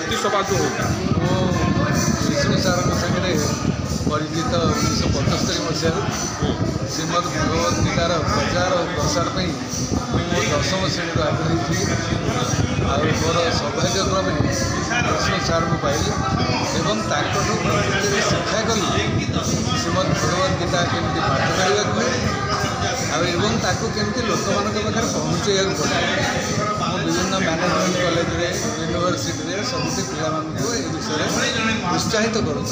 स्तुति सभा जो होता विष्णु सार सागर परिचित 1975 मसीह श्रीमद भगवद गीतार प्रचार और प्रसार पर मुझे 10वीं श्रेणी आग्रही थी और मोर सौभाग्यक्रमे विष्णु सार को पाइली एवं प्रकृति शिक्षा कली श्रीमद भगवद गीता केमती पाठ करने केमती लोक मान पाखे पहुँचे पड़े विभिन्न मैनेजमेंट कॉलेज यूनिवर्सिटी सबुठ पिला विषय उत्साहित करुँच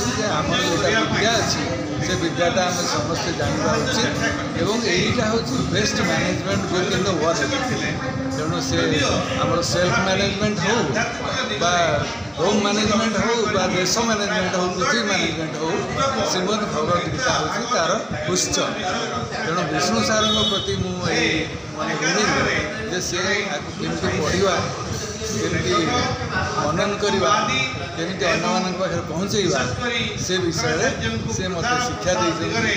जोटा विद्या अच्छी से विद्याटा आम समस्ते जानवा उचित एवं यहीटा हूँ best management book in the world तेणु से आम सेल्फ मैनेजमेंट हो होम मैनेजमेंट हो देश मैनेजमेंट हो पृथ्वी मैनेजमेंट हो श्रीमद भगवद गीता हूँ तार उच्च तेणु विष्णु सार प्रति मुझे माने ऋणी सी केमती पढ़ा केमती मनन करवा केमती अन्य मान पाखे पहुँचेवा से विषय से मत शिक्षा देते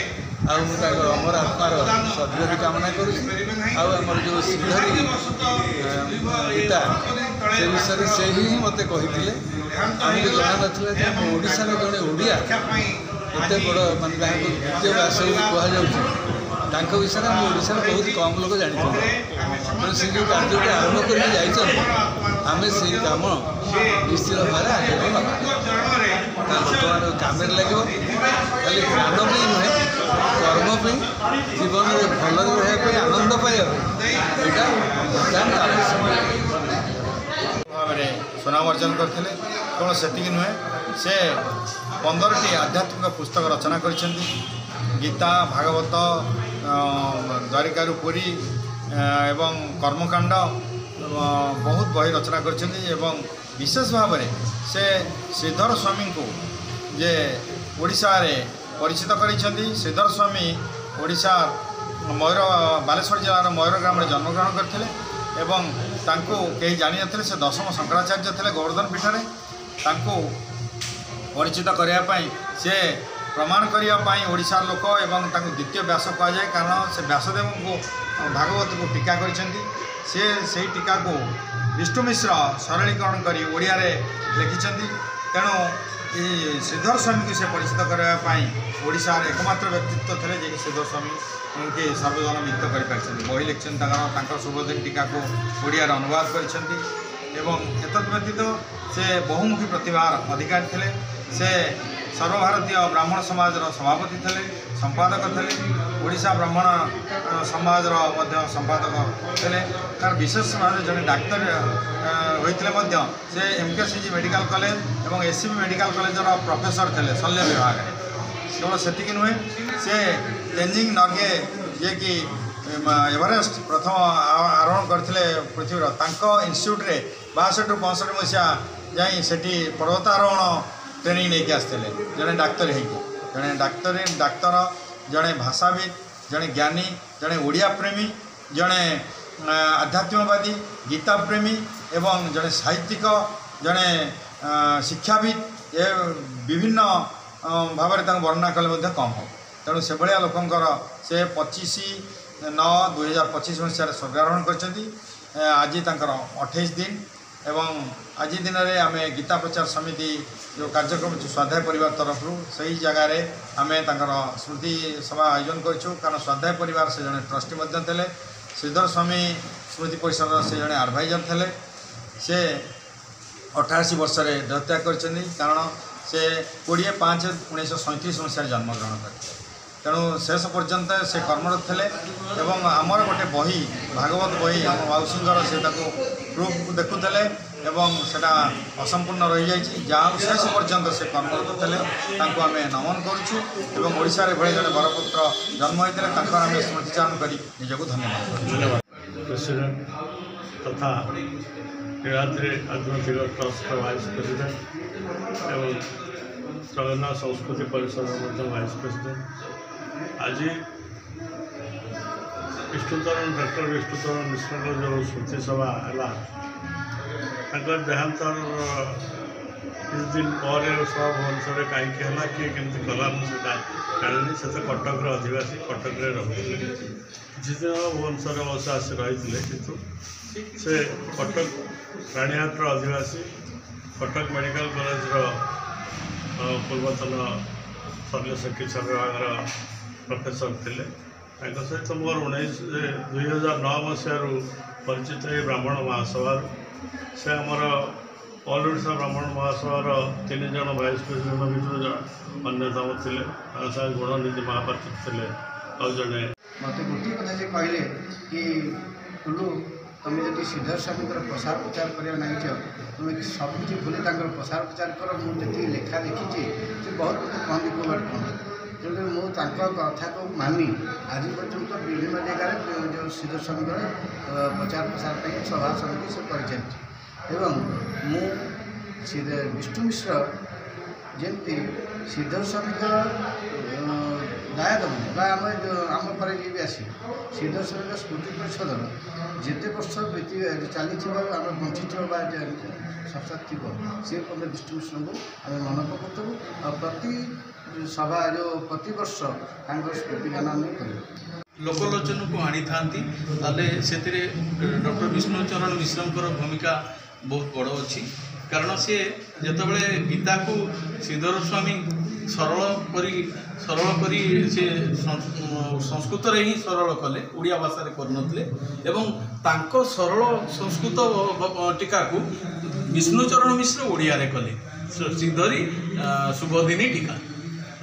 अमर आत्मार सद्गति कामना करमर जो श्रीधरी गीता से विषय से ही मत कही आमको जना नाशार जड़े ओडिया एत बड़ मान द्वितीय भाषा कहु विषय आम ओडार बहुत कम लोग जानी तेणु से जो कार्य आरंभ कर आम से कम निश्चित भाव आगे बर्तमान कम लगे खाली ज्ञान भी नुहे कर्म भी जीवन में भल रहा आनंद पाइबा भाव सुनाम अर्जन करते कौन से नुहे से 15टी आध्यात्मिक पुस्तक रचना कर गीता भागवत द्वारिकारु पुरी एवं कर्मकांड बहुत बही रचना कर विशेष भाव में से श्रीधर स्वामी को जे ओडिशा रे परिचित कर श्रीधर स्वामी ओडिशा मयूर बालेश्वर जिलार मयूर ग्राम में जन्मग्रहण करते एवं तांको कहीं जानी नथिले से 10म शंकराचार्य थे गोवर्धन पीठरे तांको परिचित करने से प्रमाण करने ओडिशार लोक एवं तांको द्वितीय व्यास कह जाए कारण से व्यासदेव को भागवत को टीका से टीका को विष्णु मिश्र सरलीकरण कर ओडिया लिखिं तेणु ये श्रीधर स्वामी को से परिचित करने ओडिशार एकमात्र व्यक्तित्व थे जे श्रीधर स्वामी के सर्वजन मित कर बही लिखिं शुभदिन टीका को ओडिया अनुवाद कर व्यतीत से बहुमुखी प्रतिभार अधिकारी थे से सर्वभारतीय ब्राह्मण समाज सभापति थे संपादक थे ओडिशा ब्राह्मण समाज संपादक थे तार विशेष भाव जड़े डाक्तर होते से MKCG मेडिकल कॉलेज और SCB मेडिकल कॉलेज प्रोफेसर थे शल्य विभाग केवल से नुहे से तेंजिंग नर्गे जे कि एवरेस्ट प्रथम आरोहण करते पृथ्वीर इन्स्टिट्यूट रे 62 ରୁ 65 मसीहा जाई सेठी पर्वतारोहण ट्रेनिंग नहीं आसते जड़े डाक्तर जड़े डाक्तर जड़े भाषाविद जड़े ज्ञानी जड़े ओडिया प्रेमी जड़े आध्यात्मिकवादी गीता प्रेमी एवं जड़े साहित्यिक जड़े शिक्षाविद ये विभिन्न भाव में वर्णना कले कम हो तेणु से भाया लोकंर से 25/9/2025 मसीह स्वर्गारोहण कर आज 28 दिन एवं आज दिन में आम गीता प्रचार समिति जो कार्यक्रम स्वाध्याय परिवार तरफ से जगार आम स्मृति सभा आयोजन करूँ कारण स्वाध्याय परिवार से जड़े ट्रस्टी थे श्रीधर स्वामी स्मृति परिषद से जड़े एडभाइजर थे से 88 वर्ष देहत्याग कर कारण से 20/5/1937 मसीह जन्मग्रहण करते तेणु शेष पर्यंत से कर्मरत थे एवं आमर गोटे बही भागवत बही आम माउसीर से प्रूफ देखुले एवं सेटा असंपूर्ण रही जाइए जहाँ शेष पर्यंत से कर्मरत थे आम नमन करुँ ओडिशा भाई जड़े बरपुत्र जन्म होते आम स्मृतिचारण कर निजक धन्यवाद प्रेसिडेंट तथा नीलाद्रि आध्यात्मिक ट्रस्ट वाइस प्रेसिडेंट एवं जगन्नाथ संस्कृति परिषद वाइस प्रेसिडेंट आज विष्णुचरण डॉक्टर विष्णुचरण मिश्र जो स्मृति सभा है देहांतर किछ दिन पर सब भुवनेश्वर कहीं किए केमती कला मुझे जानी से तो कटक अधिवासी कटक रोते किसी दिन भुवनेश्वर अवश्य आसी रही कि से कटक राणीहाटर अधिवासी कटक मेडिकल कॉलेज पूर्वतन शल्य चिकित्सा विभाग प्रोफेसर थे सहित मोर 2009 मसीह परिचित ब्राह्मण महासभा से आमर ऑल ओडिशा ब्राह्मण महासभार 3 जन वाइस प्रेसिडेंट भितर अन्यतम थे गुणनीति महापात्र थे आ जड़े मत गोटे कथा जे कहले कि टुलू तुम जब श्रीधर स्वामी प्रसार प्रचार करने नागिच तुम सबकि भूले प्रसार प्रचार कर मुझे लेखा देखी से बहुत मत कहती कौट कौन जो मुझा कथा को मानि आज पर्यंत विभिन्न जगह जो श्रीधर स्वामी प्रचार प्रसार पर सभा समिति से कर विष्णु मिश्र जमी श्रीधर स्वामी दायाद आम पर ये भी आस श्रीधर स्वामी स्मृति परिषदर जिते वर्ष चली बंची संस्था थी सी विष्णु मिश्र को आम मन पकाऊ और प्रति सभा जो प्रति वर्ष स्मृति गान आम कर लोकलोचन को आनी था डॉक्टर विष्णुचरण मिश्र भूमिका बहुत बड़ अच्छी कारण सी जितेबाला गीता को श्रीधर स्वामी सरल करी से संस्कृत रे ही सरल कले उड़िया भाषा करनथले एवं तांको सरल संस्कृत टीका को विष्णुचरण मिश्र उड़िया रे कले श्रीधरी शुभदिनी टीका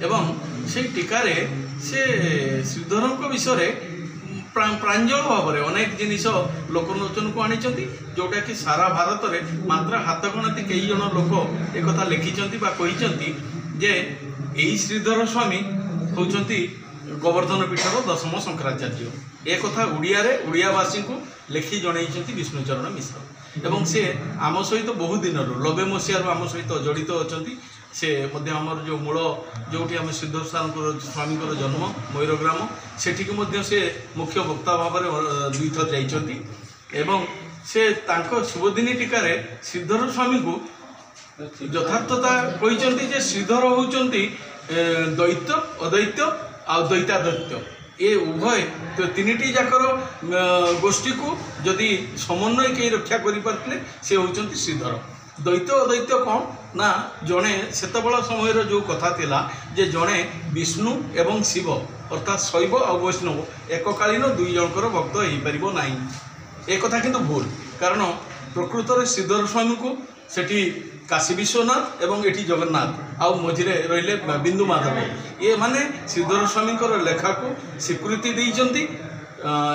एवं से टीकार से श्रीधर विषय प्रांजल भाव में अनेक जिनिस लोकलोचन को आनी जोटा कि सारा भारत में मात्र हाथ गणति कई जन लोक एक लिखिं जे यही श्रीधर स्वामी होती गोवर्धन पीठर 10म शंकराचार्य एक कथा उड़ियावासी को लिखि जन विष्णुचरण मिश्र एवं से आम सहित बहुत दिन 90 मसीह आम सहित जड़ित अच्छा से आमर जो मूल जो आम श्रीधर स्वामी जन्म मयूरग्राम सेठिकी से मुख्य वक्ता भाव में 2 थर जाइछंती एवं से तांको शुभदिनी टीकार श्रीधर स्वामी को यथार्थता कहते जे श्रीधर होउचंती दैत्य अदैत्य आ दैत्यादैत्य ये उभय तो 3टी जाकर गोष्ठी को जदि समन्वय कई रक्षा करें से होउचंती श्रीधर दैत्य अदैत्य कौन ना जड़े सेत समय जो कथा थिला जे जड़े विष्णु एवं शिव अर्थात शैव और वैष्णव एककालीन 2 जनकर भक्त हो पार ना एक कथा किंतु भूल कारण प्रकृत में श्रीधर स्वामी को सेठी काशी विश्वनाथ एवं एटी जगन्नाथ आउ मझिरे रहिले बिंदु माधव ये माने श्रीधर स्वामी लेखा को स्वीकृति देइचंती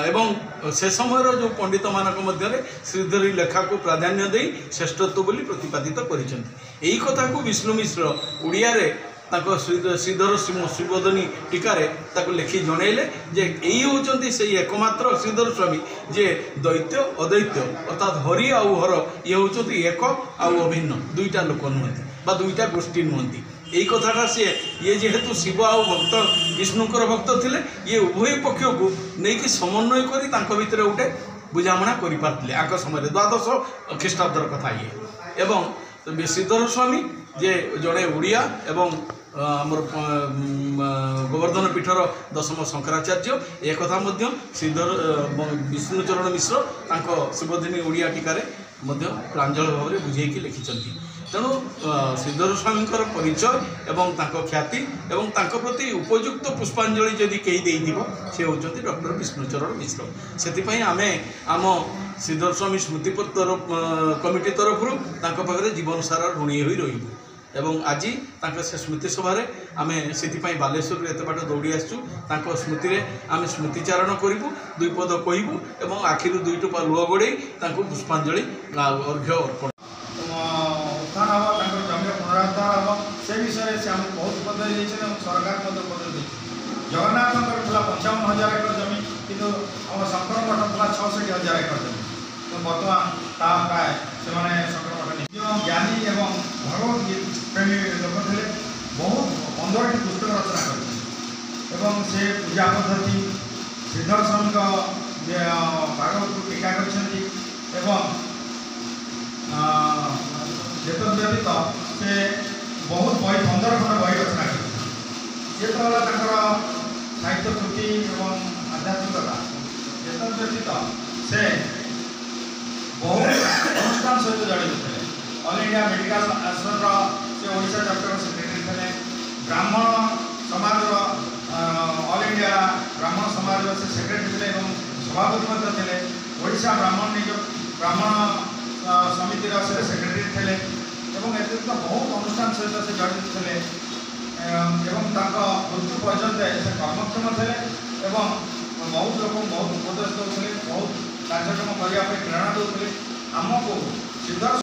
एवं से समय जो पंडित मानक मध्य श्रीधरी लेखा को प्राधान्य दे श्रेष्ठत्व बोली प्रतिपादित करिसेंती एही कथा को विष्णु मिश्र उड़िया रे ताको श्रीधर शुभदिनी टीकार लिखि जनइले जे यही होचंती से एकमात्र श्रीधर स्वामी जे दैत्य अदैत्य अर्थात हरि आउ हर ये होचंती एक आउ अभिन्न 2टा लोक नुहंती बा 2टा गोष्ठी नुहंती यही कथाटा सी ये जेहेतु शिव आउ भक्त विष्णुकर भक्त थिले ये उभय पक्ष को लेकिन समन्वय कर भितर गोटे बुझामणा कर आग समय 12 ख्रीष्टाब्दर कथा ये एवं श्रीधर स्वामी जे जड़े उड़िया एवं आमर गोवर्धन पीठर 10म शंकराचार्य एक कथा श्रीधर विष्णुचरण मिश्र शुभदिनी उड़िया टीकार प्रांजल भाव में बुझेकी लिखिं तेणु श्रीधर स्वामी परिचय एवं ख्याति एवं प्रति उपयुक्त पुष्पांजलि जदि कई सी होती डॉक्टर विष्णुचरण मिश्र से आम आम श्रीधर स्वामी स्मृति कमिटी तरफ पाखे जीवन सारा ऋणी हो रही एवं आज से स्मृति सभा आम से बालेश्वर एत बाट दौड़ी आसु स्मृति आम स्मृतिचारण करूँ 2 पद कहबू एवं आखिर 2 टोपा लुह गोड़े पुष्पांजलि अर्घ्य अर्पण उत्थान हम जमी पुनरुद्धार हम से विषय से आम बहुत पद सरकार पद देते जगन्नाथ 55,000 एकड़ जमी किंतु आम शंकर मठ था 66,000 एकड़ जमी तो बर्तमान प्राय से शंकर मठ निज ज्ञानी एवं भगवत प्रेमी लोक थे बहुत 15टी पुस्तक रचना कर से पूजा पद्धति श्रीधर स्वामी भागवत को टीका कर व्यतीत से बहुत बही 15 खंड बही रचना कर साहित्य कृति एवं आध्यात्मिकता व्यतीत से बहुत अनुष्ठान सहित जड़ित थे ଅଲ୍ ଇଣ୍ଡିଆ ମେଡ଼ିକାଲ ଆସୋସିଏସନର ସେ ଓଡ଼ିଶା ଚପ୍ଟର ସେକ୍ରେଟାରୀ ଥିଲେ। ବ୍ରାହ୍ମଣ ସମାଜର ଅଲ୍ ଇଣ୍ଡିଆ ବ୍ରାହ୍ମଣ ସମାଜର ସେ ସେକ୍ରେଟାରୀ ଥିଲେ ଏବଂ ସଭାପତି ମଧ୍ୟ ଥିଲେ। ଓଡ଼ିଶା ବ୍ରାହ୍ମଣ ସମିତିର ସେ ସେକ୍ରେଟାରୀ ଥିଲେ ଏବଂ ଏଥିରେ ବହୁତ ଅନୁଷ୍ଠାନ ସହିତ ସେ ଜଡ଼ିତ ଥିଲେ ଏବଂ ତାଙ୍କ ମୃତ୍ୟୁ ପର୍ଯ୍ୟନ୍ତ ସେ କର୍ମକ୍ଷମ ଥିଲେ ଏବଂ ବହୁତ ଲୋକଙ୍କୁ ବହୁତ ଉପଦେଶ ଦେଉଥିଲେ, ବହୁତ କାର୍ଯ୍ୟକ୍ରମ କରିବା ପାଇଁ ପ୍ରେରଣା ଦେଉଥିଲେ। ଆମକୁ ସିଦ୍ଧ